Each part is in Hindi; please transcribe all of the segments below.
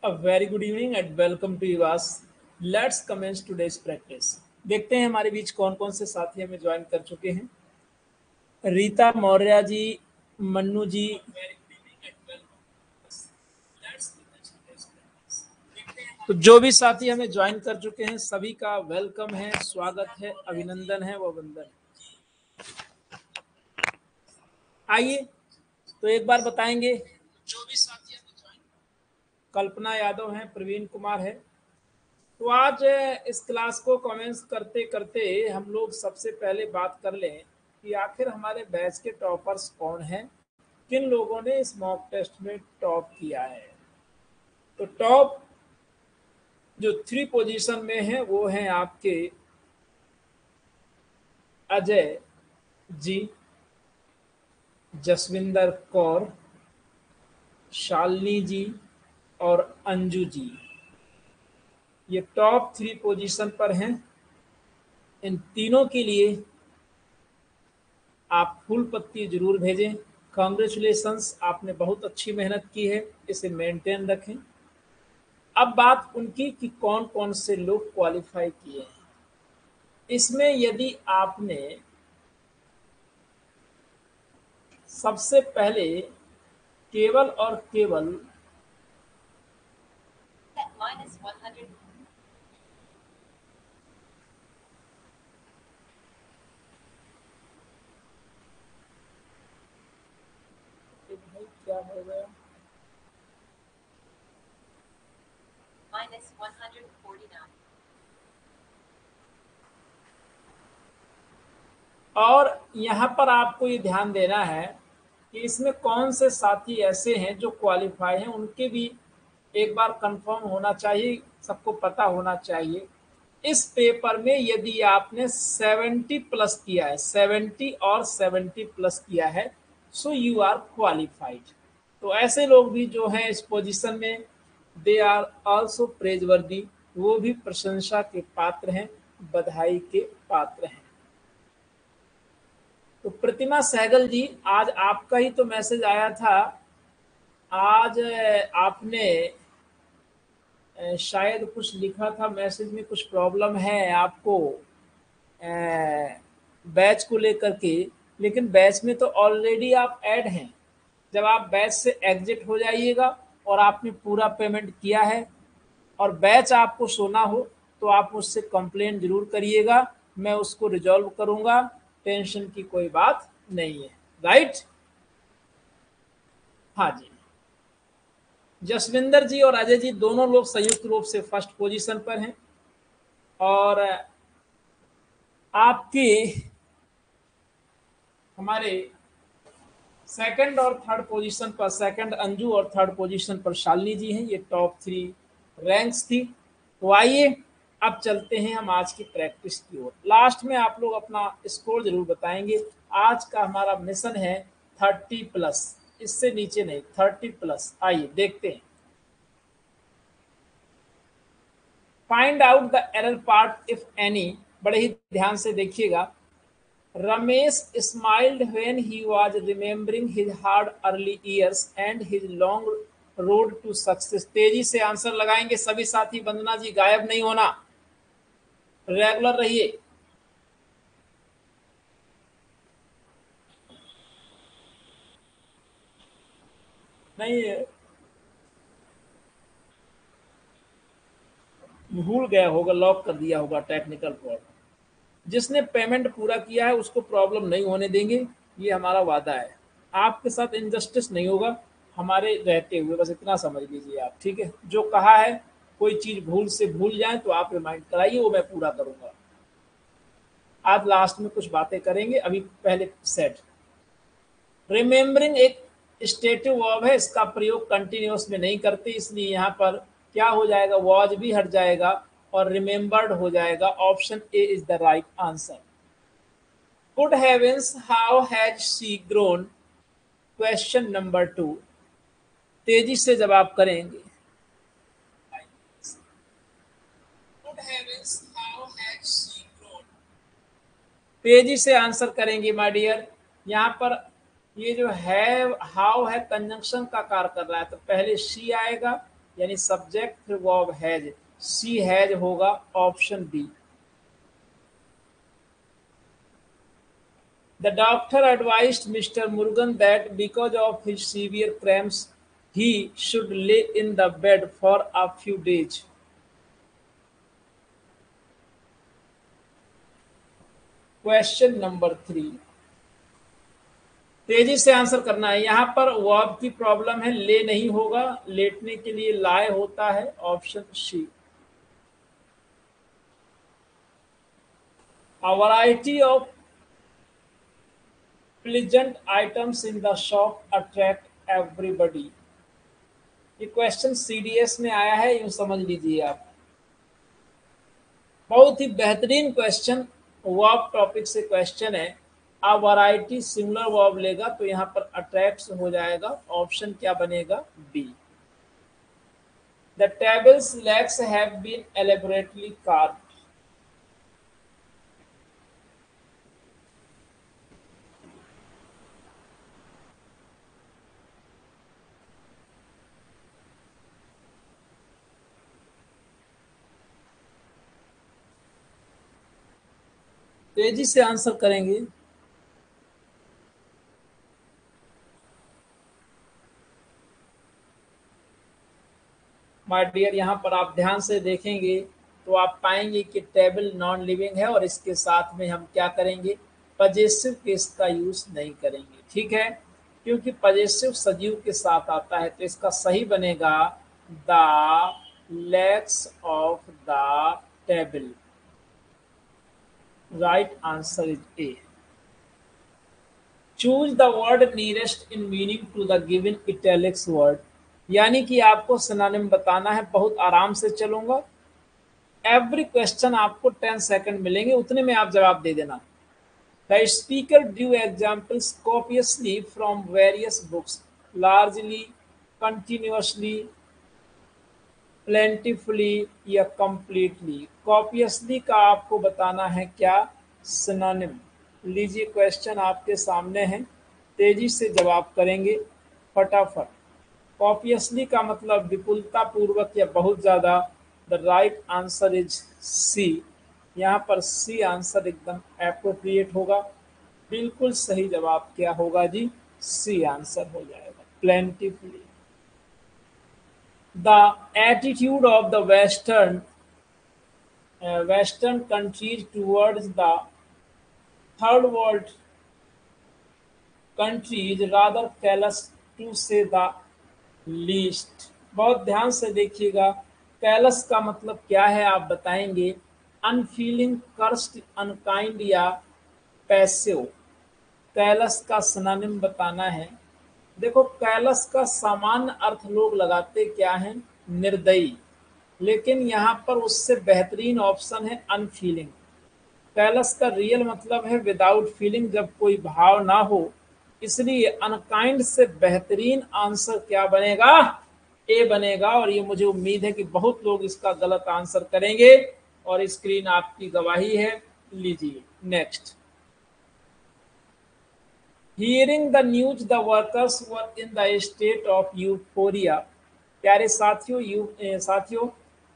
A very good evening and welcome to Ivas. Let's commence today's practice. देखते हैं हमारे बीच कौन कौन से साथी हमें ज्वाइन कर चुके हैं। रीता मौर्य जी, मन्नू जी, तो जो भी साथी हमें ज्वाइन कर चुके हैं सभी का वेलकम है, स्वागत है, अभिनंदन है व वंदन। आइए तो एक बार बताएंगे जो भी साथी हमें ज्वाइन। कल्पना यादव है, प्रवीण कुमार है। तो आज इस क्लास को कमेंस करते करते हम लोग सबसे पहले बात कर लें कि आखिर हमारे बैच के टॉपर्स कौन हैं, किन लोगों ने इस मॉक टेस्ट में टॉप किया है। तो टॉप जो 3 पोजीशन में है वो हैं आपके अजय जी, जसविंदर कौर, शालिनी जी और अंजू जी। ये टॉप 3 पोजीशन पर हैं। इन तीनों के लिए आप फुल पत्ती जरूर भेजें। कांग्रेचुलेशंस, आपने बहुत अच्छी मेहनत की है, इसे मेंटेन रखें। अब बात उनकी कि कौन कौन से लोग क्वालिफाई किए हैं। इसमें यदि आपने सबसे पहले केवल और केवल क्या हो गया, और यहाँ पर आपको ये ध्यान देना है कि इसमें कौन से साथी ऐसे हैं जो क्वालिफाई हैं, उनके भी एक बार कंफर्म होना चाहिए, सबको पता होना चाहिए। इस पेपर में यदि आपने 70 प्लस किया है, 70 और 70 प्लस किया है, सो यू आर क्वालिफाइड। तो ऐसे लोग भी जो हैं इस पोजीशन में, दे आर आल्सो प्रेजवर्दी, वो भी प्रशंसा के पात्र हैं, बधाई के पात्र हैं। तो प्रतिमा सहगल जी, आज आपका ही तो मैसेज आया था। आज आपने शायद कुछ लिखा था मैसेज में, कुछ प्रॉब्लम है आपको बैच को लेकर के, लेकिन बैच में तो ऑलरेडी आप ऐड हैं। जब आप बैच से एग्जिट हो जाइएगा और आपने पूरा पेमेंट किया है और बैच आपको सोना हो तो आप मुझसे कंप्लेंट जरूर करिएगा, मैं उसको रिजॉल्व करूंगा। टेंशन की कोई बात नहीं है, राइट। हाँ जी, जसविंदर जी और अजय जी दोनों लोग संयुक्त रूप से फर्स्ट पोजीशन पर हैं। और आपके हमारे सेकंड और थर्ड पोजीशन पर, सेकंड अंजू और थर्ड पोजीशन पर शालिनी जी हैं। ये टॉप 3 रैंक्स थी। तो आइए अब चलते हैं हम आज की प्रैक्टिस की ओर। लास्ट में आप लोग अपना स्कोर जरूर बताएंगे। आज का हमारा मिशन है 30 प्लस, इससे नीचे नहीं, 30 प्लस। आइए देखते हैं। Find out the error part if any. बड़े ही ध्यान से देखिएगा। Ramesh smiled when he was remembering his hard early years and his long road to success। तेजी से आंसर लगाएंगे सभी साथी। वंदना जी, गायब नहीं होना, रेगुलर रहिए। नहीं, भूल गया होगा, लॉक कर दिया होगा, टेक्निकल प्रॉब्लम। जिसने पेमेंट पूरा किया है उसको प्रॉब्लम नहीं होने देंगे, ये हमारा वादा है। आपके साथ इनजस्टिस नहीं होगा हमारे रहते हुए, बस इतना समझ लीजिए आप, ठीक है। जो कहा है, कोई चीज भूल से भूल जाए तो आप रिमाइंड कराइए, वो मैं पूरा करूंगा। आज लास्ट में कुछ बातें करेंगे, अभी पहले सेट। रिमेम्बरिंग एक स्टेटिव वर्ब है, इसका प्रयोग कंटिन्यूअस में नहीं करते, इसलिए यहाँ पर क्या हो जाएगा, वॉज भी हट जाएगा और रिमेम्बर्ड हो जाएगा। Option A is the right answer. Good heavens, how has she grown, question number 2। तेजी से जवाब करेंगे। Good heavens, how has she grown, तेजी से आंसर करेंगे माय डियर। यहाँ पर ये जो है हाउ है, कंजंक्शन का कार्य कर रहा है, तो पहले शी आएगा यानी सब्जेक्ट फिर वर्ब हैज, शी हैज होगा option B. The doctor advised Mr. Murugan that because of his severe cramps, he should lay in the bed for a few days. Question number 3, तेजी से आंसर करना है। यहां पर वर्ब की प्रॉब्लम है, ले नहीं होगा, लेटने के लिए लाए होता है, option C. A variety of pleasant items in the shop attract everybody. ये क्वेश्चन सीडीएस में आया है, यूं समझ लीजिए आप। बहुत ही बेहतरीन क्वेश्चन, वर्ब टॉपिक से क्वेश्चन है। आ वैरायटी सिमिलर वर्ब लेगा तो यहाँ पर अट्रैक्ट्स हो जाएगा, ऑप्शन क्या बनेगा, B. The table's legs have been elaborately carved. तेजी से आंसर करेंगे। माय डियर, यहाँ पर आप ध्यान से देखेंगे तो आप पाएंगे कि टेबल नॉन लिविंग है और इसके साथ में हम क्या करेंगे, पजेसिव केस का यूज नहीं करेंगे, ठीक है, क्योंकि पजेसिव सजीव के साथ आता है। तो इसका सही बनेगा the legs of the table. Right answer is A. Choose the word nearest in meaning to the given italics word, यानी कि आपको सिनोनिम बताना है। बहुत आराम से चलूंगा, एवरी क्वेश्चन आपको 10 सेकंड मिलेंगे, उतने में आप जवाब दे देना। The speaker due examples copiously from various books, largely, continuously, plentifully या कंप्लीटली। कॉपियसली का आपको बताना है क्या, सिनोनिम। लीजिए क्वेश्चन आपके सामने है, तेजी से जवाब करेंगे फटाफट। कॉपियसली का मतलब विपुलता पूर्वक या बहुत ज्यादा। The right answer is C. यहाँ पर सी आंसर एकदम एप्रोप्रिएट होगा। बिल्कुल सही जवाब क्या होगा जी, सी आंसर हो जाएगा, plentifully. The attitude of the western countries towards the third world countries rather callous to say the least। बहुत ध्यान से देखिएगा, कैलस का मतलब क्या है आप बताएंगे, अनफीलिंग, कर्स्ट, अनकाइंड या पैसिव। कैलस का सिनोनिम बताना है। देखो कैलस का सामान्य अर्थ लोग लगाते क्या है, निर्दयी, लेकिन यहाँ पर उससे बेहतरीन ऑप्शन है अनफीलिंग। कैलस का रियल मतलब है विदाउट फीलिंग, जब कोई भाव ना हो, इसलिए अनकाइंड से बेहतरीन आंसर क्या बनेगा, ए बनेगा। और ये मुझे उम्मीद है कि बहुत लोग इसका गलत आंसर करेंगे और स्क्रीन आपकी गवाही है। लीजिए next. Hearing the news the workers were in the state of euphoria. प्यारे साथियों,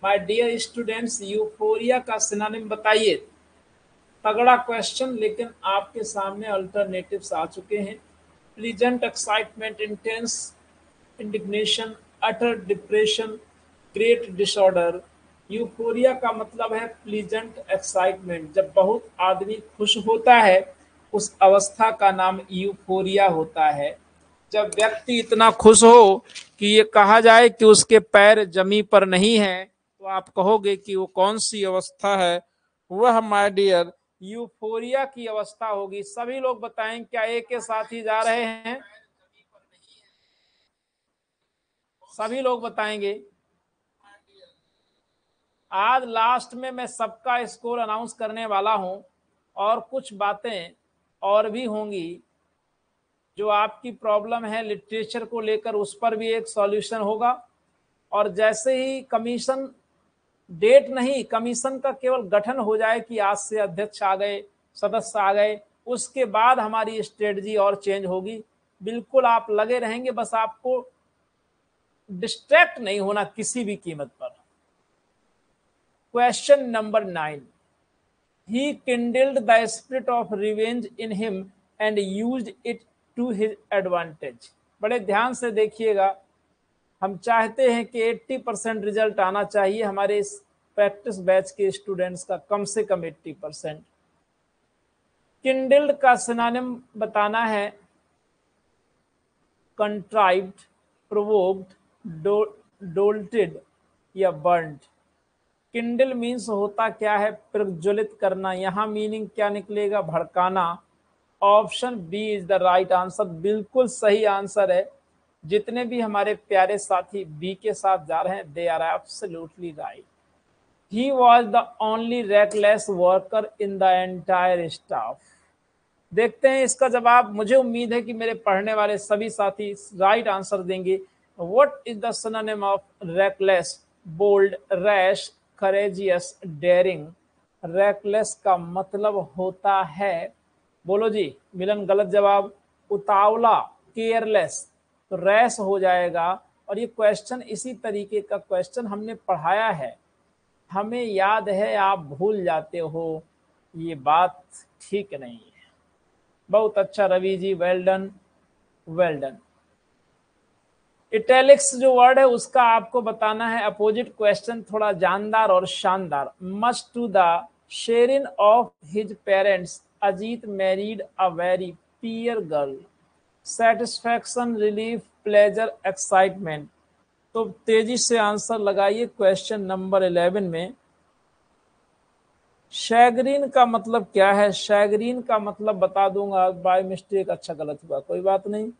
माय डियर स्टूडेंट्स, यूफोरिया का सिनोनिम बताइए। तगड़ा क्वेश्चन, लेकिन आपके सामने अल्टरनेटिव्स आ चुके हैं। प्लीजेंट, एक्साइटमेंट, इंटेंस, इंडिग्नेशन, अटर डिप्रेशन, ग्रेट डिसऑर्डर। यूफोरिया का मतलब है प्लीजेंट एक्साइटमेंट। जब बहुत आदमी खुश होता है उस अवस्था का नाम यूफोरिया होता है। जब व्यक्ति इतना खुश हो कि ये कहा जाए कि उसके पैर जमी पर नहीं है, तो आप कहोगे कि वो कौन सी अवस्था है, वह माय डियर यूफोरिया की अवस्था होगी। सभी लोग बताएं, क्या एक के साथ ही जा रहे हैं, सभी लोग बताएंगे। आज लास्ट में मैं सबका स्कोर अनाउंस करने वाला हूं और कुछ बातें और भी होंगी। जो आपकी प्रॉब्लम है लिटरेचर को लेकर, उस पर भी एक सॉल्यूशन होगा। और जैसे ही कमीशन, डेट नहीं, कमीशन का केवल गठन हो जाए कि आज से अध्यक्ष आ गए, सदस्य आ गए, उसके बाद हमारी स्ट्रेटजी और चेंज होगी। बिल्कुल आप लगे रहेंगे, बस आपको डिस्ट्रैक्ट नहीं होना किसी भी कीमत पर। Question number 9, he kindled the spirit of revenge in him and used it to his advantage। बड़े ध्यान से देखिएगा, हम चाहते हैं कि 80% रिजल्ट आना चाहिए हमारे इस प्रैक्टिस बैच के स्टूडेंट्स का, कम से कम 80%। किंडल्ड का सिनोनिम बताना है कंट्राइव्ड, प्रोवोक्ड, डोल्टेड या बर्न्ड। किंडल मीन्स होता क्या है, प्रज्वलित करना। यहां मीनिंग क्या निकलेगा, भड़काना। Option B is the right answer, बिल्कुल सही आंसर है। जितने भी हमारे प्यारे साथी बी के साथ जा रहे हैं, they are absolutely right. He was the only reckless worker in the entire staff. देखते हैं इसका जवाब। मुझे उम्मीद है कि मेरे पढ़ने वाले सभी साथी राइट आंसर देंगे। What is the synonym of reckless? Bold, rash, courageous, daring. Reckless का मतलब होता है, बोलो जी मिलन, गलत जवाब, उतावला, केयरलेस। तो रैश हो जाएगा। और ये क्वेश्चन इसी तरीके का क्वेश्चन हमने पढ़ाया है, हमें याद है, आप भूल जाते हो, ये बात ठीक नहीं है। बहुत अच्छा Ravi ji, well done, well done. Italics जो वर्ड है उसका आपको बताना है अपोजिट क्वेश्चन, थोड़ा जानदार और शानदार। Much to the chagrin of his parents Ajit married a very poor girl. Satisfaction, relief, pleasure, excitement. तो तेजी से आंसर लगाइए क्वेश्चन नंबर 11 में। शैगरीन का मतलब क्या है? शैगरीन का मतलब बता दूंगा, बाय मिस्टेक, अच्छा गलत हुआ कोई बात नहीं।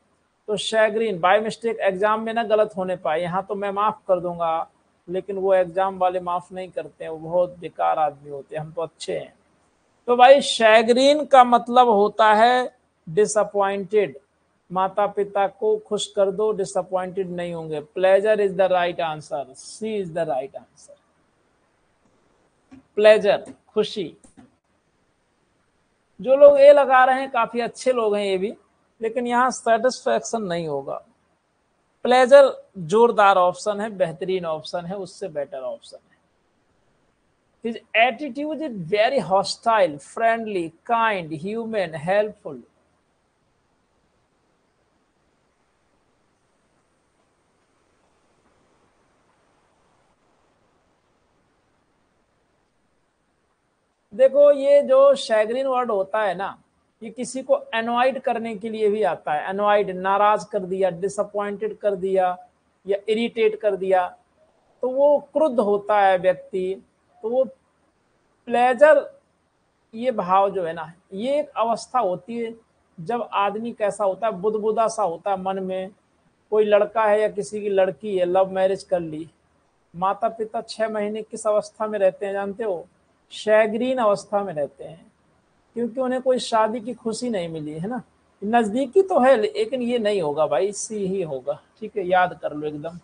तो शैगरीन बाय मिस्टेक एग्जाम में ना गलत होने पाए, यहाँ तो मैं माफ कर दूंगा, लेकिन वो एग्जाम वाले माफ नहीं करते हैं, वो बहुत बेकार आदमी होते हैं, हम तो अच्छे हैं। तो भाई शैगरीन का मतलब होता है डिसअपॉइंटेड। माता पिता को खुश कर दो, डिसअपॉइंटेड नहीं होंगे। Pleasure is the right answer, C is the right answer. Pleasure, खुशी। जो लोग ए लगा रहे हैं काफी अच्छे लोग हैं ये भी, लेकिन यहां सेटिस्फैक्शन नहीं होगा। प्लेजर जोरदार ऑप्शन है, बेहतरीन ऑप्शन है, उससे बेटर ऑप्शन है। His attitude is very hostile, friendly, kind, human, helpful। देखो ये जो शैगरीन वर्ड होता है ना, ये किसी को अनॉइड करने के लिए भी आता है। अनॉइड, नाराज कर दिया, डिसअपॉइंटेड कर दिया या इरिटेट कर दिया, तो वो क्रुद्ध होता है व्यक्ति। तो वो प्लेजर, ये भाव जो है ना, ये एक अवस्था होती है जब आदमी कैसा होता है, बुदबुदा सा होता है मन में। कोई लड़का है या किसी की लड़की है, लव मैरिज कर ली, माता पिता 6 महीने किस अवस्था में रहते हैं जानते हो? शैग्रीन अवस्था में रहते हैं, क्योंकि उन्हें कोई शादी की खुशी नहीं मिली है ना। नजदीकी तो है, लेकिन ये नहीं होगा भाई, सी ही होगा। ठीक है, याद कर लो एकदम।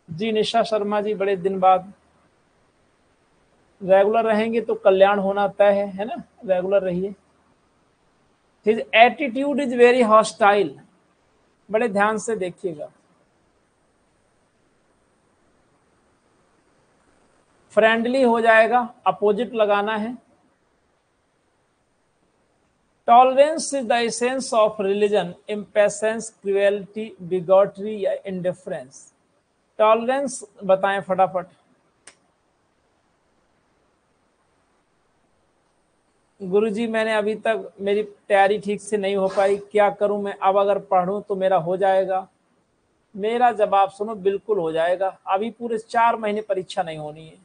जी निशा शर्मा जी, बड़े दिन बाद। रेगुलर रहेंगे तो कल्याण होना तय है ना, रेगुलर रहिए। His attitude is very hostile, बड़े ध्यान से देखिएगा। फ्रेंडली हो जाएगा, अपोजिट लगाना है। Tolerance is the essence of religion, impatience, cruelty, bigotry या इंडिफरेंस। टॉलरेंस बताएं फटाफट। गुरुजी मैंने अभी तक, मेरी तैयारी ठीक से नहीं हो पाई, क्या करूं मैं अब? अगर पढ़ूं तो मेरा हो जाएगा? मेरा जवाब सुनो, बिल्कुल हो जाएगा। अभी पूरे 4 महीने परीक्षा नहीं होनी है।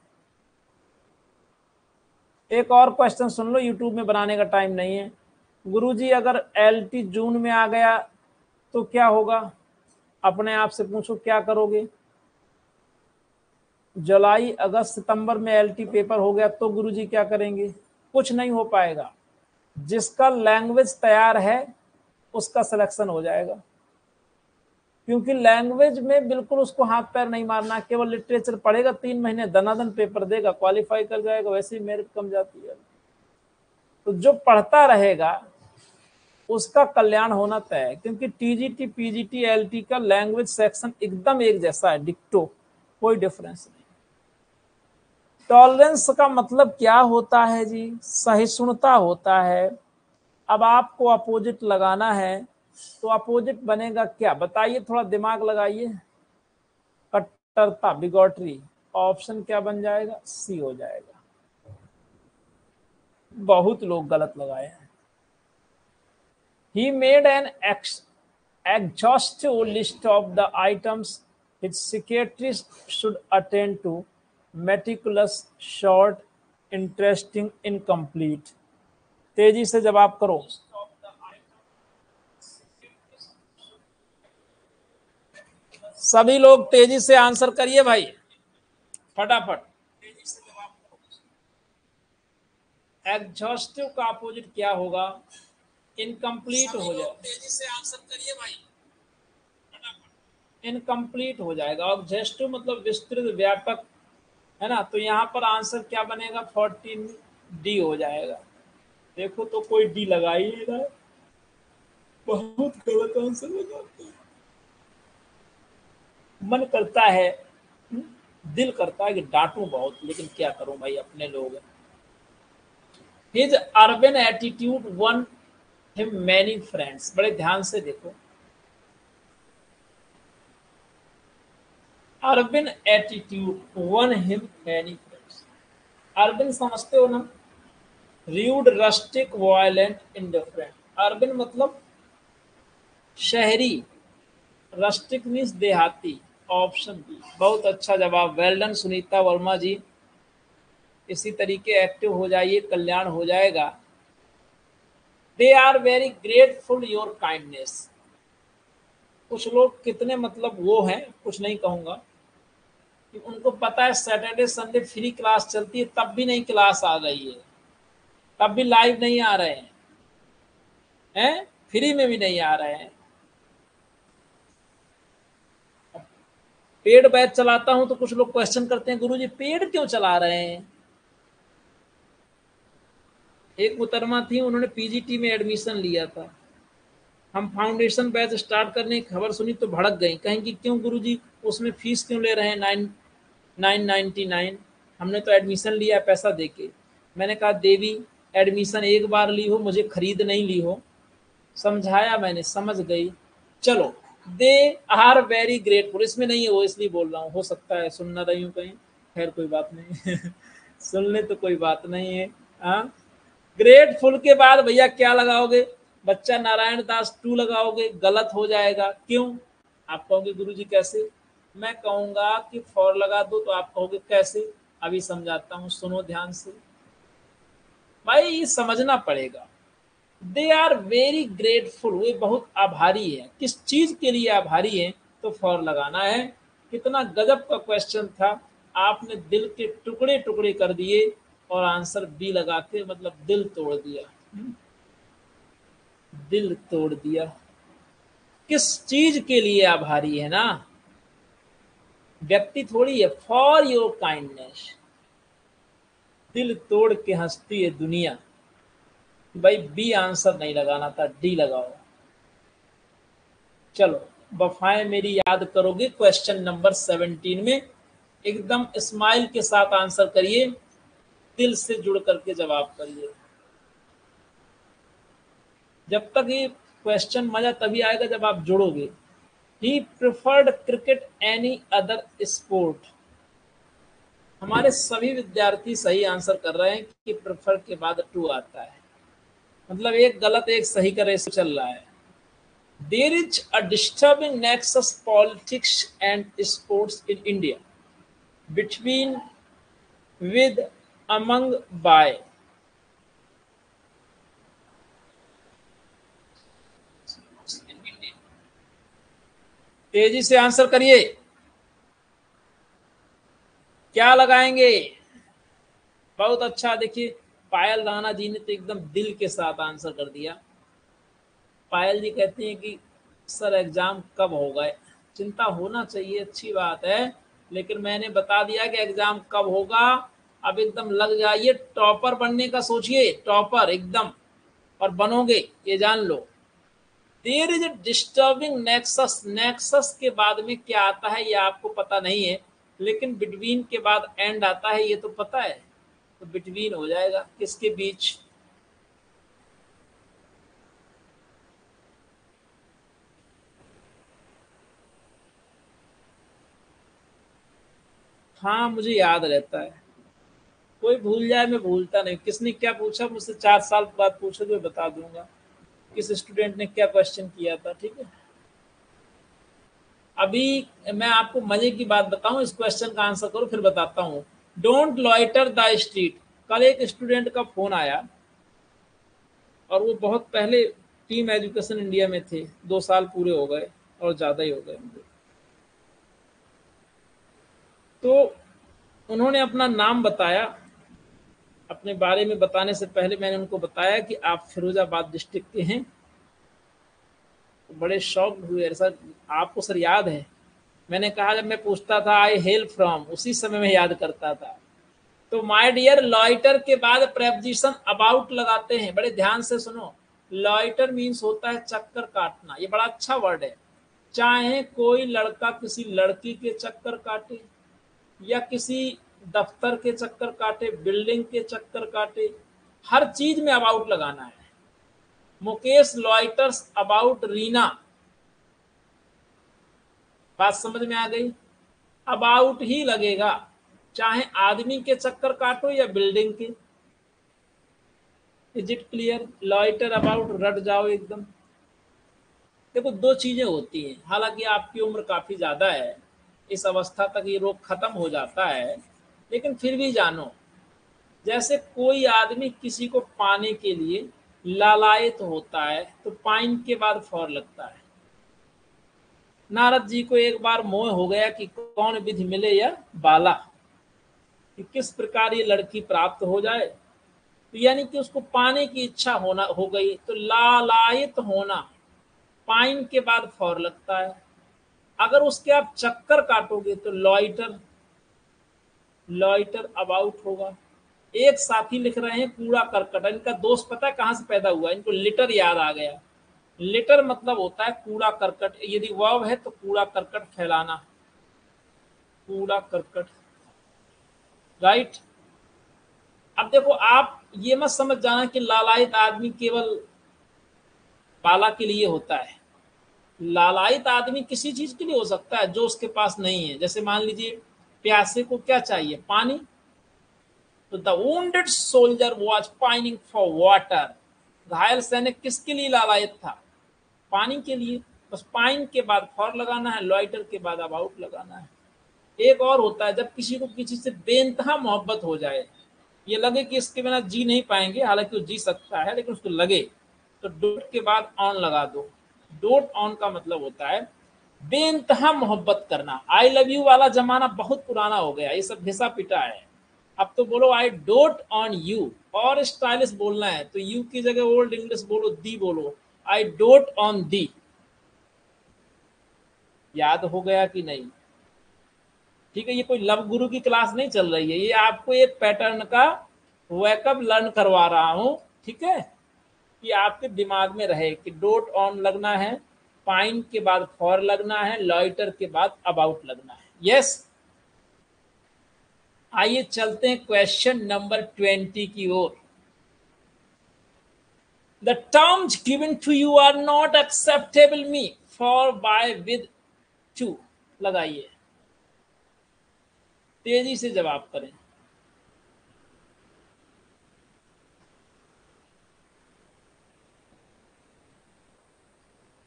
एक और क्वेश्चन सुन लो, यूट्यूब में बनाने का टाइम नहीं है। गुरुजी अगर एलटी जून में आ गया तो क्या होगा? अपने आप से पूछो, क्या करोगे? जुलाई, अगस्त, सितंबर में एलटी पेपर हो गया तो गुरुजी क्या करेंगे? कुछ नहीं हो पाएगा। जिसका लैंग्वेज तैयार है उसका सिलेक्शन हो जाएगा, क्योंकि लैंग्वेज में बिल्कुल उसको हाथ पैर नहीं मारना, केवल लिटरेचर पढ़ेगा, 3 महीने दनादन पेपर देगा, क्वालिफाई कर जाएगा। वैसे ही मेरिट कम जाती है। तो जो पढ़ता रहेगा उसका कल्याण होना तय है, क्योंकि टीजीटी पीजीटी एलटी का लैंग्वेज सेक्शन एकदम एक जैसा है, डिक्टो, कोई डिफरेंस नहीं। टॉलरेंस का मतलब क्या होता है जी? सहिष्णुता होता है। अब आपको अपोजिट लगाना है तो अपोजिट बनेगा क्या, बताइए, थोड़ा दिमाग लगाइए। कट्टरता, बिगॉटरी, ऑप्शन क्या बन जाएगा? सी हो जाएगा। बहुत लोग गलत लगाए हैं। He made an exhaustive list of the items his secretaries should attend to, meticulous, short, interesting, incomplete. तेजी से जवाब करो। सभी लोग तेजी से आंसर करिए भाई, फटाफट। एग्जॉस्टिव का अपोजिट क्या होगा? इनकम्प्लीट हो जाए, तेजी से आंसर करिए भाई, इनकम्प्लीट हो जाएगा। ऑब्जेक्टिव मतलब विस्तृत, व्यापक, है ना? तो यहाँ पर आंसर क्या बनेगा? 14 डी हो जाएगा। देखो तो कोई डी लगा ही नहीं रहा है, बहुत गलत आंसर लगाते हैं। मन करता है, दिल करता है कि डांटूं बहुत, लेकिन क्या करूं भाई, अपने लोग हैं। His urban attitude won him many friends. बड़े ध्यान से देखो, urban attitude won him many friends. Urban समझते हो ना? Rude, rustic, violent, indifferent. Urban मतलब शहरी, रस्टिक मीन्स देहाती। ऑप्शन बी, बहुत अच्छा जवाब, वेल डन सुनीता वर्मा जी। इसी तरीके एक्टिव हो जाइए, कल्याण हो जाएगा। They are very grateful your kindness. कुछ लोग कितने मतलब वो हैं, कुछ नहीं कहूंगा, कि उनको पता है सैटरडे संडे फ्री क्लास चलती है, तब भी नहीं क्लास आ रही है, तब भी लाइव नहीं आ रहे हैं, फ्री में भी नहीं आ रहे हैं। पेड बैच चलाता हूं तो कुछ लोग क्वेश्चन करते हैं, गुरुजी पेड क्यों चला रहे हैं? एक मुहतरमा थी, उन्होंने पीजीटी में एडमिशन लिया था। हम फाउंडेशन बैच स्टार्ट करने की खबर सुनी तो भड़क गई, कहेंगी क्यों गुरुजी, उसमें फीस क्यों ले रहे हैं 999? हमने तो एडमिशन लिया पैसा देके। मैंने कहा देवी, एडमिशन एक बार ली हो, मुझे खरीद नहीं ली हो। समझाया मैंने, समझ गई। चलो, दे आर वेरी ग्रेटफुल, इसमें नहीं है वो, इसलिए बोल रहा हूँ, हो सकता है सुन ना रही हूँ कहीं, खैर कोई बात नहीं। सुन ले तो कोई बात नहीं है। हाँ, ग्रेटफुल के बाद भैया क्या लगाओगे? बच्चा नारायण दास 2 लगाओगे, गलत हो जाएगा। क्यों? आप कहोगे गुरुजी कैसे? मैं कहूंगा कि फॉर लगा दो, तो आप कहोगे कैसे? अभी समझाता हूँ, सुनो ध्यान से भाई, ये समझना पड़ेगा। दे आर वेरी ग्रेटफुल, वे बहुत आभारी है। किस चीज के लिए आभारी है? तो फॉर लगाना है। कितना गजब का क्वेश्चन था, आपने दिल के टुकड़े टुकड़े कर दिए और आंसर बी लगा के मतलब दिल तोड़ दिया। दिल तोड़ दिया। किस चीज के लिए आभारी है ना, व्यक्ति थोड़ी है। फॉर योर काइंडनेस, दिल तोड़ के हंसती है दुनिया। भाई बी आंसर नहीं लगाना था, डी लगाओ। चलो, वफाएं मेरी याद करोगे क्वेश्चन नंबर 17 में, एकदम स्माइल के साथ आंसर करिए, दिल से जुड़ करके जवाब करिए। जब तक ये क्वेश्चन मजा तभी आएगा जब आप जुड़ोगे। He preferred cricket any other sport. हमारे सभी विद्यार्थी सही आंसर कर रहे हैं कि प्रेफर के बाद टू आता है, मतलब एक गलत एक सही का रेशो चल रहा है। There is a disturbing nexus politics and sports in India between with among by. तेजी से आंसर करिए, क्या लगाएंगे? बहुत अच्छा, देखिए पायल राणा जी ने तो एकदम दिल के साथ आंसर कर दिया। पायल जी कहती हैं कि सर एग्जाम कब होगा? चिंता होना चाहिए, अच्छी बात है, लेकिन मैंने बता दिया कि एग्जाम कब होगा। अब एकदम लग जाइए, टॉपर बनने का सोचिए, टॉपर एकदम, और बनोगे, ये जान लो। There is a disturbing nexus. Nexus के बाद में क्या आता है ये आपको पता नहीं है, लेकिन बिटवीन के बाद एंड आता है ये तो पता है, तो बिटवीन हो जाएगा, किसके बीच। हाँ मुझे याद रहता है, कोई भूल जाए मैं भूलता नहीं। किसने क्या पूछा मुझसे 4 साल बाद पूछो तो मैं बता दूंगा किस स्टूडेंट ने क्या क्वेश्चन किया था, ठीक है। अभी मैं आपको मजे की बात बताऊं, इस क्वेश्चन का आंसर करो फिर बताता हूँ। Don't loiter the street. कल एक स्टूडेंट का फोन आया और वो बहुत पहले टीम एजुकेशन इंडिया में थे, 2 साल पूरे हो गए और ज्यादा ही हो गए मुझे। तो उन्होंने अपना नाम बताया, अपने बारे में बताने से पहले मैंने उनको बताया कि आप फिरोजाबाद डिस्ट्रिक्ट के हैं। तो बड़े शौक हुए, सर आपको सर याद है। मैंने कहा जब मैं पूछता था आई हेल फ्रॉम, उसी समय में याद करता था। तो माय डियर, लॉइटर के बाद प्रेपोजिशन अबाउट लगाते हैं, बड़े ध्यान से सुनो। लॉइटर मीन्स होता है चक्कर काटना, ये बड़ा अच्छा वर्ड है। चाहे कोई लड़का किसी लड़की के चक्कर काटे, या किसी दफ्तर के चक्कर काटे, बिल्डिंग के चक्कर काटे, हर चीज में अबाउट लगाना है। मुकेश लॉइटर्स अबाउट रीना, बात समझ में आ गई। अबाउट ही लगेगा, चाहे आदमी के चक्कर काटो या बिल्डिंग के। Is it clear? Loiter about रट जाओ एकदम। देखो दो चीजें होती हैं, हालांकि आपकी उम्र काफी ज्यादा है, इस अवस्था तक ये रोग खत्म हो जाता है, लेकिन फिर भी जानो। जैसे कोई आदमी किसी को पाने के लिए लालायित होता है तो पाइन के बाद फॉर लगता है। नारद जी को एक बार मोह हो गया कि कौन विधि मिले या बाला, कि किस प्रकार ये लड़की प्राप्त हो जाए। तो यानी कि उसको पाने की इच्छा होना हो गई, तो लालायित होना, पाइन के बाद फॉर लगता है। अगर उसके आप चक्कर काटोगे तो लॉइटर, लॉइटर अबाउट होगा। एक साथी लिख रहे हैं कूड़ा करकट, इनका दोस्त पता है कहां से पैदा हुआ, इनको लिटर याद आ गया। लिटर मतलब होता है कूड़ा करकट, यदि वर्ब है तो कूड़ा करकट फैलाना, कूड़ा करकट, राइट। अब देखो आप ये मत समझ जाना कि लालायित आदमी केवल बाला के लिए होता है। लालायित आदमी किसी चीज के लिए हो सकता है जो उसके पास नहीं है। जैसे मान लीजिए प्यासे को क्या चाहिए, पानी। तो the wounded soldier was pining for water। घायल सैनिक किसके लिए लालायित था, पानी के लिए। बस पाइन के बाद फॉर लगाना है, लॉइटर के बाद अबाउट लगाना है। एक और होता है जब किसी को किसी से बेइंतहा मोहब्बत हो जाए, ये लगे कि इसके बिना जी नहीं पाएंगे, हालांकि वो जी सकता है लेकिन उसको लगे, तो डोट के बाद ऑन लगा दो। डोट ऑन का मतलब होता है बेइंतहा मोहब्बत करना। आई लव यू वाला जमाना बहुत पुराना हो गया, ये सब घिसा पिटा है। अब तो बोलो आई डोट ऑन यू, और स्टाइलिश बोलना है तो यू की जगह ओल्ड इंग्लिश बोलो, दी बोलो, आई डोट ऑन दी। याद हो गया कि नहीं? ठीक है, ये कोई लव गुरु की क्लास नहीं चल रही है, ये आपको एक पैटर्न का वेकअप लर्न करवा रहा हूं, ठीक है, कि आपके दिमाग में रहे कि डोट ऑन लगना है, पाइन के बाद फॉर लगना है, लॉइटर के बाद अबाउट लगना है। यस। आइए चलते हैं क्वेश्चन नंबर 20 की ओर। The terms given to you are not acceptable me for by with to. लगाइए, तेजी से जवाब करें।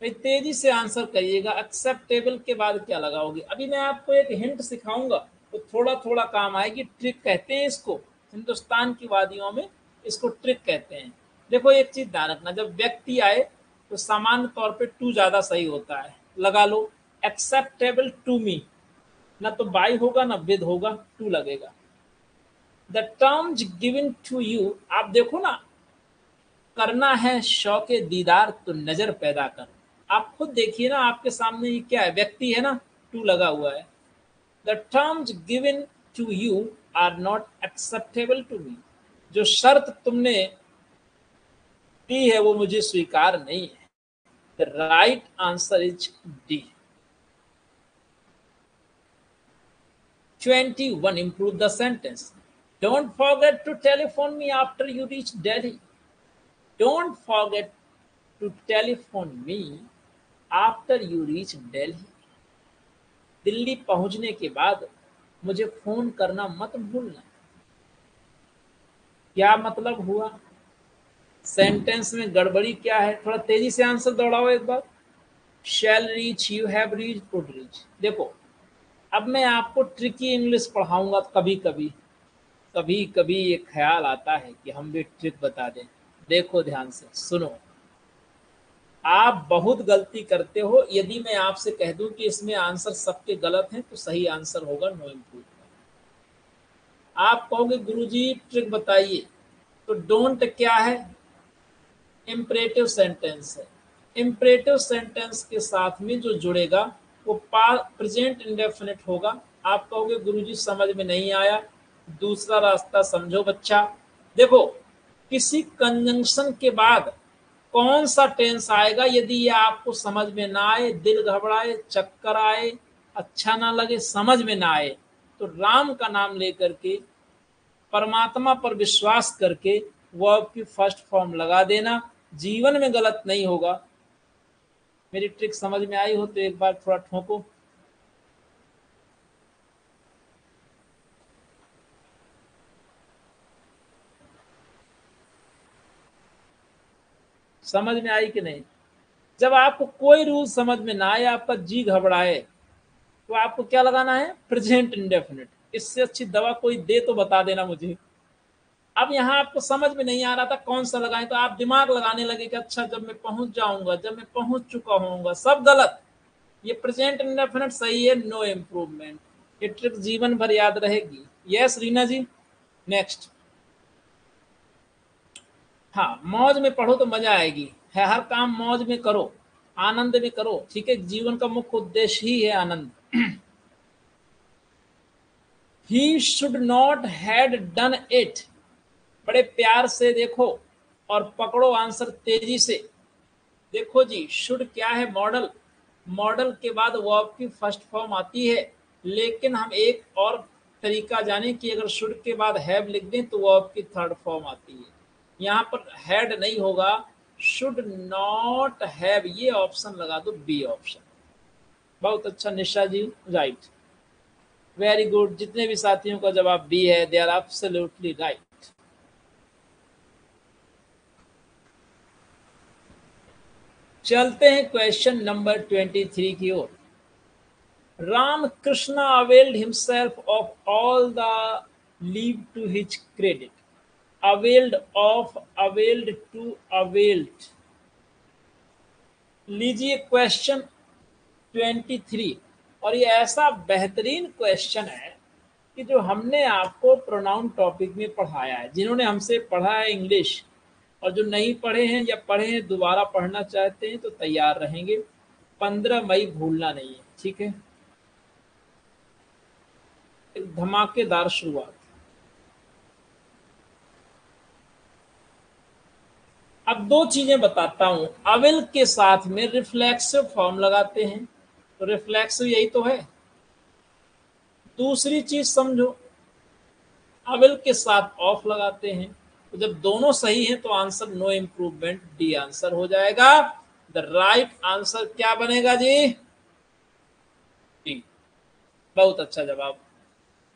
भाई तेजी से आंसर करिएगा, एक्सेप्टेबल के बाद क्या लगाओगे। अभी मैं आपको एक हिंट सिखाऊंगा तो थोड़ा थोड़ा काम आएगी, ट्रिक कहते हैं इसको, हिंदुस्तान की वादियों में इसको ट्रिक कहते हैं। देखो एक चीज ध्यान रखना, जब व्यक्ति आए तो सामान्य तौर पे टू ज्यादा सही होता है, लगा लो एक्सेप्टेबल टू मी, ना तो बाई होगा ना विद होगा, टू लगेगा। The terms given to you, आप देखो ना, करना है शौके दीदार तो नजर पैदा कर। आप खुद देखिए ना, आपके सामने ये क्या है, व्यक्ति है ना, टू लगा हुआ है। The terms given to you are not acceptable to me, जो शर्त तुमने दी है वो मुझे स्वीकार नहीं है। The right answer is D. 21. Improve the sentence. Don't forget to telephone me after you reach Delhi. Don't forget to telephone me after you reach Delhi. Delhi पहुंचने के बाद मुझे फोन करना मत भूलना। क्या मतलब हुआ? सेंटेंस में गड़बड़ी क्या है? थोड़ा तेजी से आंसर दौड़ाओ एक बार। Shall reach, you have reach, could reach. देखो, अब मैं आपको ट्रिकी इंग्लिश पढ़ाऊंगा। कभी कभी कभी कभी ये ख्याल आता है कि हम भी ट्रिक बता दें। देखो ध्यान से सुनो। आप बहुत गलती करते हो। यदि मैं आपसे कह दूं कि इसमें आंसर सबके गलत हैं तो सही आंसर होगा नो इम्प्रूवमेंट। आप कहोगे गुरुजी ट्रिक बताइए, तो डोंट क्या है? इम्परेटिव सेंटेंस है। इम्परेटिव सेंटेंस के साथ में जो जुड़ेगा वो प्रेजेंट इंडेफिनिट होगा। आप कहोगे गुरुजी समझ में नहीं आया, दूसरा रास्ता समझो बच्चा। देखो, किसी कंजंक्शन के बाद कौन सा टेंस आएगा, यदि ये आपको समझ में ना आए, दिल घबराए, चक्कर आए, अच्छा ना लगे, समझ में ना आए, तो राम का नाम लेकर के, परमात्मा पर विश्वास करके वर्ब की फर्स्ट फॉर्म लगा देना। जीवन में गलत नहीं होगा। मेरी ट्रिक समझ में आई हो तो एक बार थोड़ा ठोको। समझ में आई कि नहीं? जब आपको कोई रूल समझ में ना आए, आपका जी घबराए, तो आपको क्या लगाना है? Present indefinite. इससे अच्छी दवा कोई दे तो बता देना मुझे। अब यहाँ आपको समझ में नहीं आ रहा था कौन सा लगाएं, तो आप दिमाग लगाने लगे कि अच्छा जब मैं पहुंच जाऊंगा, जब मैं पहुंच चुका होऊंगा। सब गलत। ये प्रेजेंट इंडेफिनिट सही है, नो इम्प्रूवमेंट। ये ट्रिक जीवन भर याद रहेगी। यस रीना जी, नेक्स्ट। हाँ, मौज में पढ़ो तो मजा आएगी। है हर काम मौज में करो, आनंद में करो। ठीक है, जीवन का मुख्य उद्देश्य ही है आनंद। He should not had done it. बड़े प्यार से देखो और पकड़ो आंसर तेजी से। देखो जी, शुड क्या है? मॉडल। मॉडल के बाद वर्ब की फर्स्ट फॉर्म आती है, लेकिन हम एक और तरीका जाने कि अगर शुड के बाद हैव लिख दें तो वर्ब की थर्ड फॉर्म आती है। यहाँ पर हैड नहीं होगा, शुड नॉट हैव, ये ऑप्शन लगा दो, बी ऑप्शन। बहुत अच्छा निशा जी, राइट, वेरी गुड। जितने भी साथियों का जवाब बी है, दे आर एब्सोल्युटली राइट। चलते हैं क्वेश्चन नंबर 23 की ओर। Ramakrishna availed himself of all the leave to his credit. Availed of, availed to, availed। लीजिए क्वेश्चन 23। और ये ऐसा बेहतरीन क्वेश्चन है कि जो हमने आपको प्रोनाउन टॉपिक में पढ़ाया है। जिन्होंने हमसे पढ़ा है इंग्लिश, और जो नहीं पढ़े हैं या पढ़े हैं दोबारा पढ़ना चाहते हैं तो तैयार रहेंगे। 15 मई भूलना नहीं है, ठीक है? एक धमाकेदार शुरुआत। अब दो चीजें बताता हूं। अविल के साथ में रिफ्लेक्सिव फॉर्म लगाते हैं, तो रिफ्लेक्सिव यही तो है। दूसरी चीज समझो, अविल के साथ ऑफ लगाते हैं, तो जब दोनों सही हैं तो answer no improvement, D answer हो जाएगा। द राइट आंसर क्या बनेगा जी? डी। बहुत अच्छा जवाब।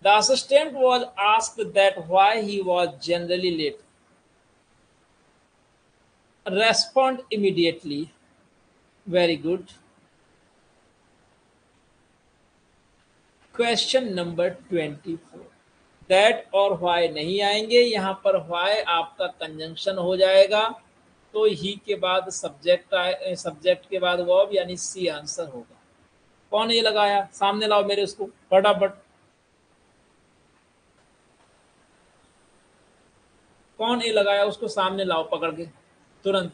The assistant was asked that why he was generally late. Respond immediately. Very good. Question number 24। That और व्हाई नहीं आएंगे, यहाँ पर व्हाई आपका कंजंक्शन हो जाएगा, तो ही के बाद सब्जेक्ट आए, सब्जेक्ट के बाद वर्ब, यानी सी आंसर होगा। कौन ये लगाया? सामने लाओ मेरे उसको फटाफट। कौन ये लगाया? उसको सामने लाओ पकड़ के तुरंत।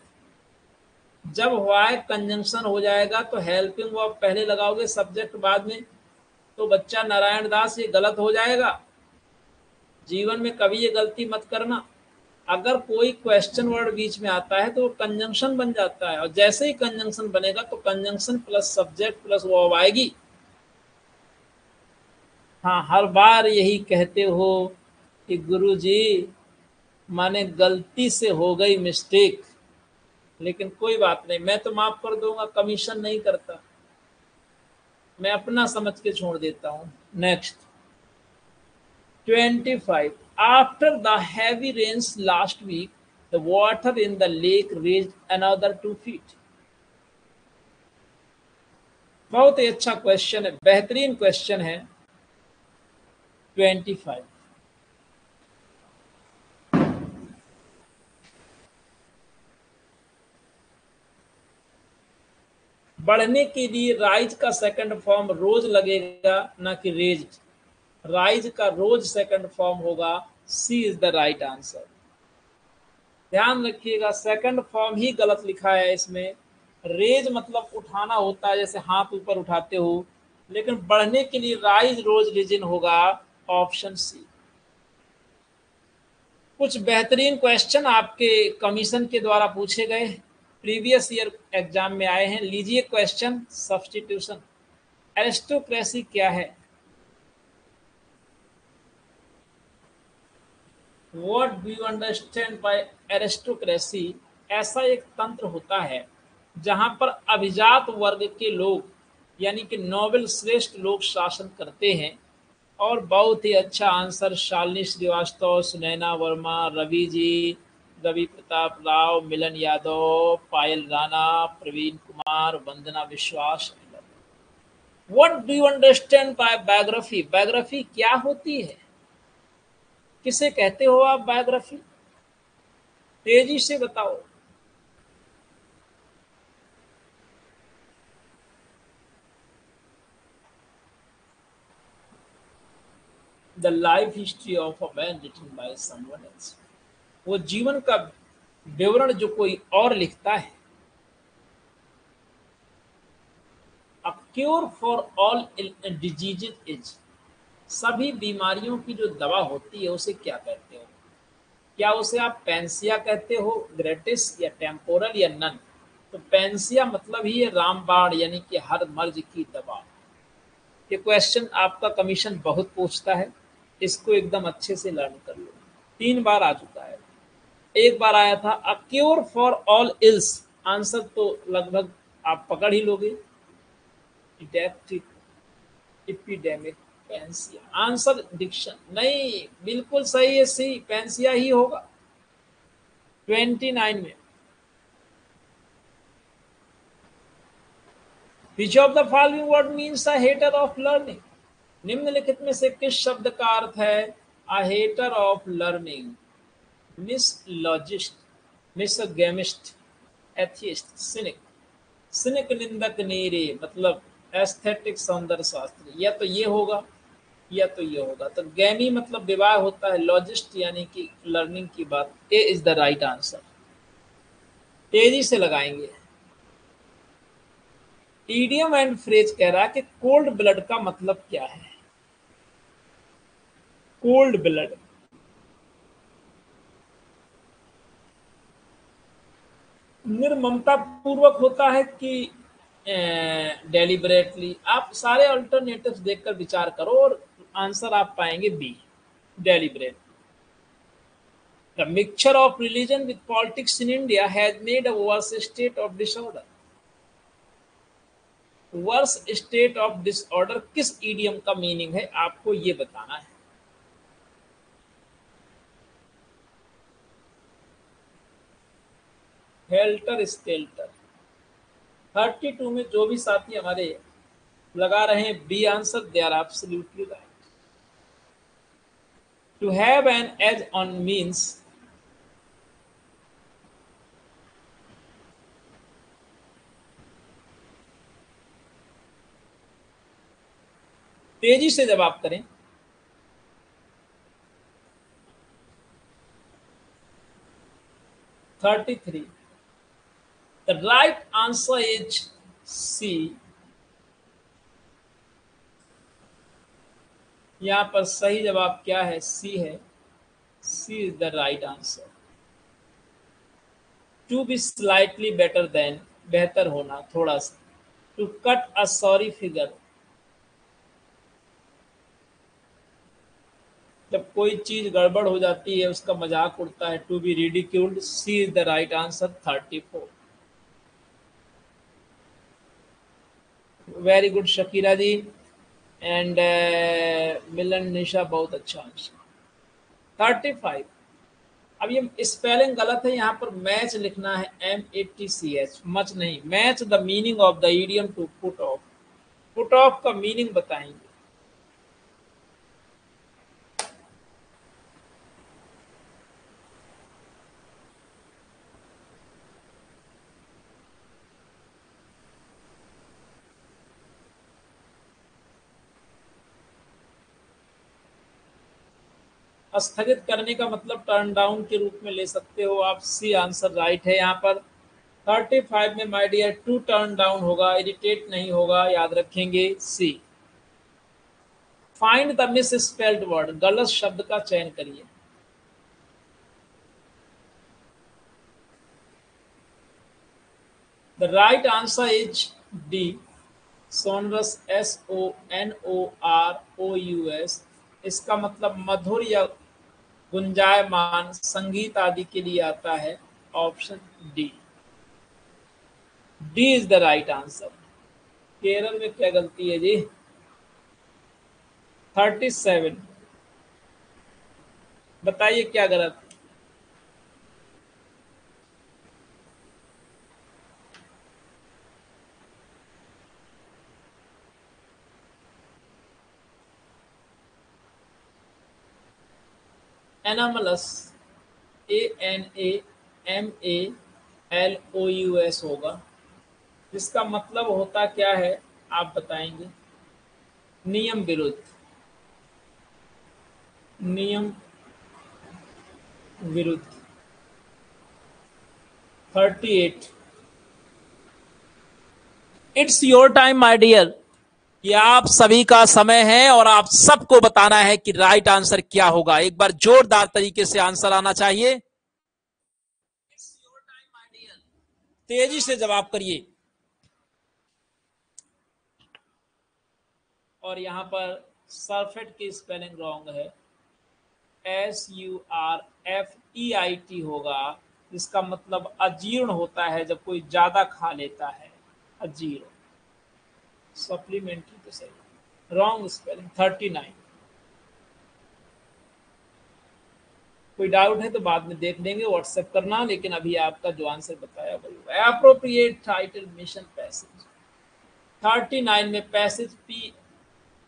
जब व्हाई कंजंक्शन हो जाएगा तो हेल्पिंग वर्ब पहले लगाओगे, सब्जेक्ट बाद में, तो बच्चा नारायण दास ये गलत हो जाएगा। जीवन में कभी ये गलती मत करना। अगर कोई क्वेश्चन वर्ड बीच में आता है तो वो कंजंक्शन बन जाता है, और जैसे ही कंजंक्शन बनेगा तो conjunction plus subject plus verb आएगी। हाँ, हर बार यही कहते हो कि गुरुजी माने गलती से हो गई मिस्टेक, लेकिन कोई बात नहीं, मैं तो माफ कर दूंगा, कमीशन नहीं करता, मैं अपना समझ के छोड़ देता हूँ। Next 25, after the heavy rains last week, the water in the lake raised another 2 feet। बहुत ही अच्छा क्वेश्चन है, बेहतरीन क्वेश्चन है। 25, बढ़ने के लिए राइज का सेकंड फॉर्म रोज लगेगा, ना कि रेज्ड। राइज का रोज सेकंड फॉर्म होगा, सी इज द राइट आंसर। ध्यान रखिएगा, सेकंड फॉर्म ही गलत लिखा है इसमें। रेज मतलब उठाना होता है, जैसे हाथ ऊपर उठाते हो, लेकिन बढ़ने के लिए राइज रोज रिजिन होगा, ऑप्शन सी। कुछ बेहतरीन क्वेश्चन आपके कमीशन के द्वारा पूछे गए, प्रीवियस ईयर एग्जाम में आए हैं। लीजिए क्वेश्चन, सब्स्टिट्यूशन। एरिस्टोक्रेसी क्या है? What do you understand by aristocracy? ऐसा एक तंत्र होता है जहां पर अभिजात वर्ग के लोग, यानी कि नोबेल श्रेष्ठ लोग शासन करते हैं। और बहुत ही अच्छा आंसर, शालिनी श्रीवास्तव, सुनैना वर्मा, रवि जी, रवि प्रताप राव, मिलन यादव, पायल राणा, प्रवीण कुमार, वंदना विश्वास। What do you understand by biography? Biography क्या होती है? किसे कहते हो आप बायोग्राफी? तेजी से बताओ। The life history of a man written by someone else. वो जीवन का विवरण जो कोई और लिखता है। A cure for all diseases is. सभी बीमारियों की जो दवा होती है उसे क्या कहते हो? क्या उसे आप पेंसिया कहते हो, ग्रेटिस, या टेम्पोरल, या नन? तो पेंसिया मतलब ही है रामबाण, यानी कि हर मर्ज की दवा। ये क्वेश्चन आपका कमीशन बहुत पूछता है, इसको एकदम अच्छे से लर्न कर लो। 3 बार आ चुका है। एक बार आया था a cure for all ills, answer तो लगभग आप पकड़ ही लोगे। Didactic, epidemic, panacea. Answer diction नहीं, बिल्कुल सही है, सी पेंसिया ही होगा। 29 में, which of the following word means a hater of learning? निम्नलिखित में से किस शब्द का अर्थ है a hater of learning? Misologist, misogamist, atheist, cynic. Cynic निंदक नीरे मतलब एस्थेटिक सौंदर्य शास्त्री। या तो ये होगा या तो ये होगा। तो गैमी मतलब विवाह होता है, लॉजिस्ट यानी कि लर्निंग की बात। ए इज द राइट आंसर। तेजी से लगाएंगे। ईडियम एंड फ्रेज कह रहा है कि कोल्ड ब्लड का मतलब क्या है? कोल्ड ब्लड निर्ममता पूर्वक होता है कि डेलिबरेटली? आप सारे अल्टरनेटिव्स देखकर विचार करो और आंसर आप पाएंगे B, deliberate. The mixture of religion with politics in India has made a worse state of disorder। Worse state of disorder किस ईडियम का मीनिंग है, आपको ये बताना है। Helter skeletal. 32 में जो भी साथी हमारे लगा रहे हैं B answer, they are absolutely right. To have an edge on means, तेजी से जवाब करें। 33, the right answer is C. यहाँ पर सही जवाब क्या है? सी है। C is the right answer. To be slightly better than, बेहतर होना थोड़ा सा। To cut a sorry figure, जब कोई चीज गड़बड़ हो जाती है उसका मजाक उड़ता है। To be ridiculed, C is the right answer 34। Very good Shakira ji and Milan Nisha, बहुत अच्छा आंसर 35। अब ये स्पेलिंग गलत है, यहाँ पर मैच लिखना है MATCH, मच नहीं। Match the meaning of the idiom to put off, put off का मीनिंग बताएंगे। स्थगित करने का मतलब टर्न डाउन के रूप में ले सकते हो आप। सी आंसर राइट है यहाँ पर। 35 में my dear to turn down होगा, इरिटेट नहीं होगा, याद रखेंगे C. Find the misspelled word, गलत शब्द का चयन करिए। The right answer is D, sonorous, SONOROUS। इसका मतलब मधुर या गुंजायमान संगीत आदि के लिए आता है। Option D, D is the right answer. Kerala में क्या गलती है जी? 37, बताइए क्या गलत? एनामलस, ANAMALOUS होगा। जिसका मतलब होता क्या है आप बताएंगे? नियम विरुद्ध, नियम विरुद्ध। 38, it's your time my dear. ये आप सभी का समय है और आप सबको बताना है कि राइट आंसर क्या होगा। एक बार जोरदार तरीके से आंसर आना चाहिए। तेजी से जवाब करिए। और यहां पर सरफेट की स्पेलिंग रॉन्ग है, SURFEIT होगा। जिसका मतलब अजीर्ण होता है जब कोई ज्यादा खा लेता है, अजीर्ण। सप्लीमेंट्री तो सही, रॉन्ग स्पेलिंग। 39। कोई डाउट है तो बाद में देख लेंगे, व्हाट्सएप करना, लेकिन अभी आपका जो आंसर बताया वही होगा। Appropriate title mission passage. 39 में पैसेज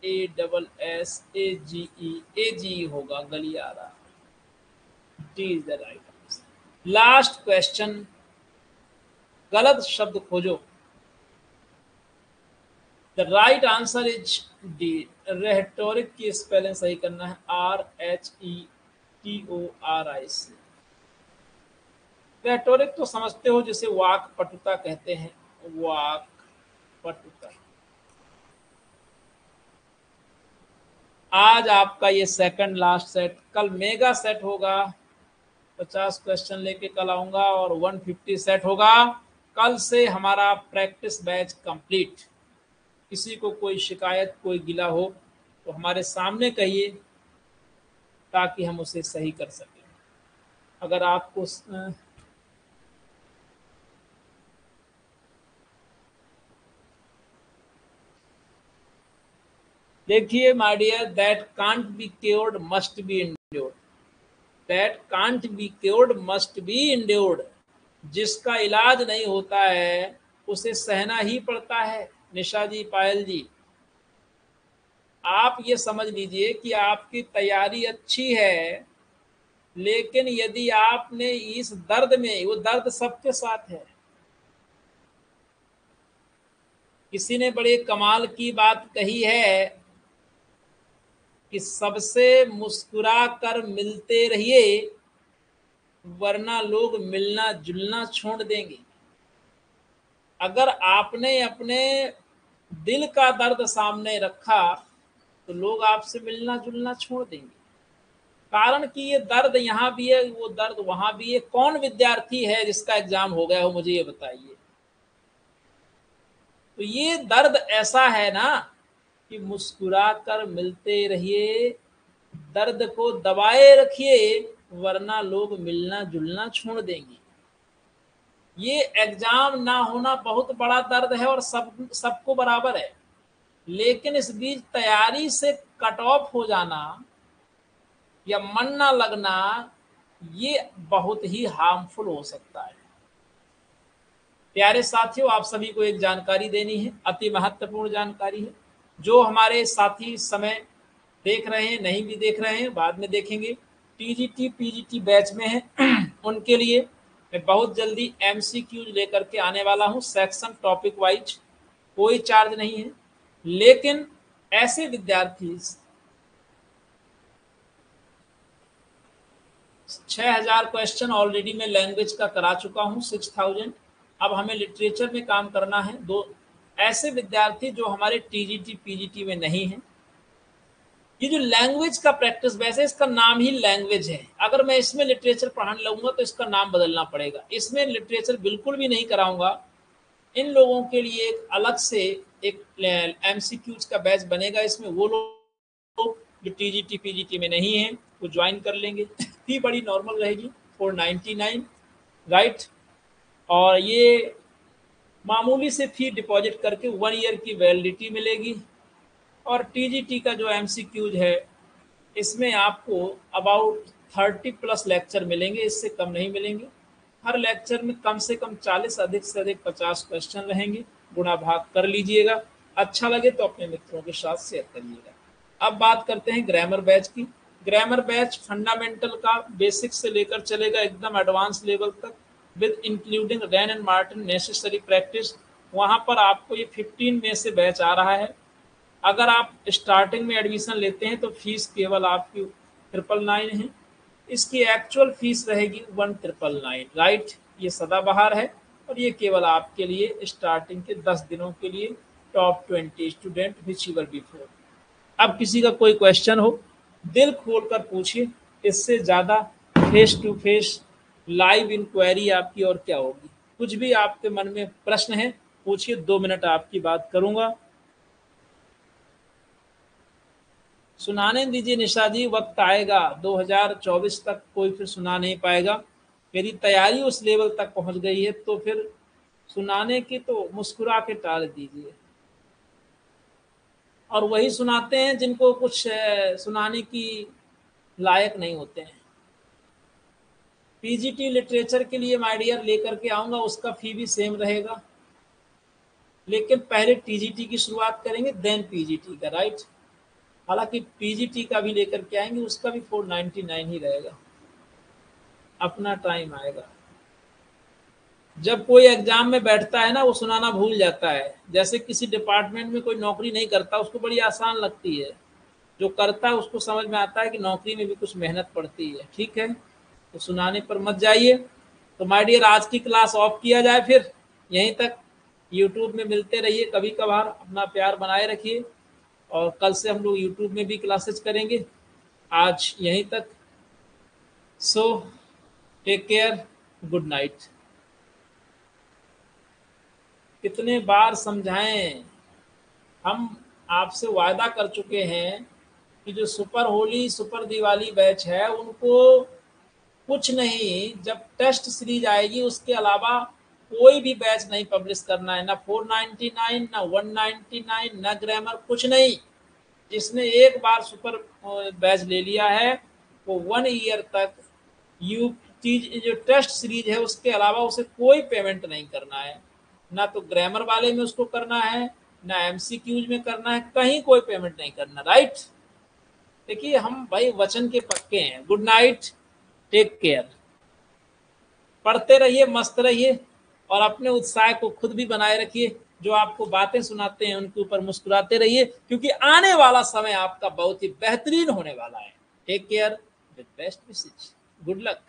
PASSAGE होगा, गलियारा। D is the right answer. Last question, गलत शब्द खोजो। The right answer is D, rhetoric की स्पेलिंग सही करना है, RHETORIC। रेहेटोरिक तो समझते हो, जिसे वाक पटुता कहते हैं, वाक पटुता। आज आपका ये सेकंड लास्ट सेट, कल मेगा सेट होगा। 50 क्वेश्चन लेके कल आऊंगा और 150 सेट होगा। कल से हमारा प्रैक्टिस बैच कंप्लीट। किसी को कोई शिकायत, कोई गिला हो तो हमारे सामने कहिए, ताकि हम उसे सही कर सकें। अगर आपको देखिए my dear, that can't be cured must be endured. That can't be cured must be endured. जिसका इलाज नहीं होता है उसे सहना ही पड़ता है। निशा जी, पायल जी, आप ये समझ लीजिए कि आपकी तैयारी अच्छी है, लेकिन यदि आपने इस दर्द में, वो दर्द सबके साथ है। किसी ने बड़े कमाल की बात कही है कि सबसे मुस्कुरा कर मिलते रहिए, वरना लोग मिलना जुलना छोड़ देंगे। अगर आपने अपने दिल का दर्द सामने रखा तो लोग आपसे मिलना जुलना छोड़ देंगे। कारण कि ये दर्द यहाँ भी है, वो दर्द वहां भी है। कौन विद्यार्थी है जिसका एग्जाम हो गया हो, मुझे ये बताइए। तो ये दर्द ऐसा है ना कि मुस्कुराकर मिलते रहिए, दर्द को दबाए रखिए, वरना लोग मिलना जुलना छोड़ देंगे। ये एग्जाम ना होना बहुत बड़ा दर्द है और सबको बराबर है, लेकिन इस बीच तैयारी से कट ऑफ हो जाना या मन ना लगना, ये बहुत ही हार्मफुल हो सकता है। प्यारे साथियों, आप सभी को एक जानकारी देनी है, अति महत्वपूर्ण जानकारी है। जो हमारे साथी समय देख रहे हैं, नहीं भी देख रहे हैं, बाद में देखेंगे, टीजीटी पीजीटी बैच में है उनके लिए मैं बहुत जल्दी एमसीक्यूज लेकर के आने वाला हूं, सेक्शन टॉपिक वाइज। कोई चार्ज नहीं है, लेकिन ऐसे विद्यार्थी 6000 क्वेश्चन ऑलरेडी मैं लैंग्वेज का करा चुका हूं, 6000। अब हमें लिटरेचर में काम करना है। दो ऐसे विद्यार्थी जो हमारे टीजीटी पीजीटी में नहीं है, ये जो लैंग्वेज का प्रैक्टिस, वैसे इसका नाम ही लैंग्वेज है, अगर मैं इसमें लिटरेचर पढ़ाने लगूंगा तो इसका नाम बदलना पड़ेगा। इसमें लिटरेचर बिल्कुल भी नहीं कराऊंगा। इन लोगों के लिए एक अलग से एक एमसीक्यूज का बैच बनेगा। इसमें वो लोग जो टीजीटी पीजीटी में नहीं है वो ज्वाइन कर लेंगे। फी बड़ी नॉर्मल रहेगी, 499, राइट। और ये मामूली से फी डिपॉजिट करके 1 ईयर की वैलिडिटी मिलेगी। और टीजीटी का जो एमसीक्यूज है, इसमें आपको अबाउट 30 प्लस लेक्चर मिलेंगे, इससे कम नहीं मिलेंगे। हर लेक्चर में कम से कम 40, अधिक से अधिक 50 क्वेश्चन रहेंगे। गुणा भाग कर लीजिएगा। अच्छा लगे तो अपने मित्रों के साथ शेयर करिएगा। अब बात करते हैं ग्रामर बैच की। ग्रामर बैच फंडामेंटल का बेसिक से लेकर चलेगा एकदम एडवांस लेवल तक, with including Wren and Martin necessary practice. वहाँ पर आपको ये 15 में से बैच आ रहा है। अगर आप स्टार्टिंग में एडमिशन लेते हैं तो फीस केवल आपकी 999 है। इसकी एक्चुअल फीस रहेगी 1999, राइट। ये सदाबहार है और ये केवल आपके लिए स्टार्टिंग के 10 दिनों के लिए, top 20 student which ever before. अब किसी का कोई क्वेश्चन हो, दिल खोल कर पूछिए। इससे ज़्यादा face to face live inquiry आपकी और क्या होगी। कुछ भी आपके मन में प्रश्न है पूछिए, 2 मिनट आपकी बात करूंगा। सुनाने दीजिए निशा जी, वक्त आएगा 2024 तक कोई फिर सुना नहीं पाएगा। मेरी तैयारी उस लेवल तक पहुंच गई है तो फिर सुनाने की तो मुस्कुरा के टाल दीजिए। और वही सुनाते हैं जिनको कुछ सुनाने की लायक नहीं होते हैं। पीजीटी लिटरेचर के लिए माय डियर लेकर के आऊंगा, उसका फी भी सेम रहेगा, लेकिन पहले टीजीटी की शुरुआत करेंगे, देन पीजीटी का, राइट। हालांकि पीजीटी का भी लेकर के आएंगे, उसका भी 499 ही रहेगा। अपना टाइम आएगा। जब कोई एग्जाम में बैठता है ना, वो सुनाना भूल जाता है। जैसे किसी डिपार्टमेंट में कोई नौकरी नहीं करता, उसको बड़ी आसान लगती है। जो करता है उसको समझ में आता है कि नौकरी में भी कुछ मेहनत पड़ती है, ठीक है। तो सुनाने पर मत जाइए। तो माय डियर, आज की क्लास ऑफ किया जाए, फिर यहीं तक। यूट्यूब में मिलते रहिए कभी कभार, अपना प्यार बनाए रखिए। और कल से हम लोग यूट्यूब में भी क्लासेस करेंगे। आज यहीं तक। So take care, good night. कितने बार समझाएं, हम आपसे वायदा कर चुके हैं कि जो super Holi super Diwali batch है उनको कुछ नहीं, जब टेस्ट सीरीज आएगी उसके अलावा कोई भी बैच नहीं पब्लिश करना है। ना 499, ना 199, ना ग्रामर, कुछ नहीं। जिसने एक बार सुपर बैच ले लिया है वो 1 ईयर तक यू चीज जो टेस्ट सीरीज है उसके अलावा उसे कोई पेमेंट नहीं करना है। ना तो ग्रामर वाले में उसको करना है, ना एमसीक्यूज में करना है, कहीं कोई पेमेंट नहीं करना, राइट। देखिए हम भाई वचन के पक्के हैं। Good night, take care. पढ़ते रहिए, मस्त रहिए और अपने उत्साह को खुद भी बनाए रखिए। जो आपको बातें सुनाते हैं उनके ऊपर मुस्कुराते रहिए, क्योंकि आने वाला समय आपका बहुत ही बेहतरीन होने वाला है। Take care, with best wishes, good luck.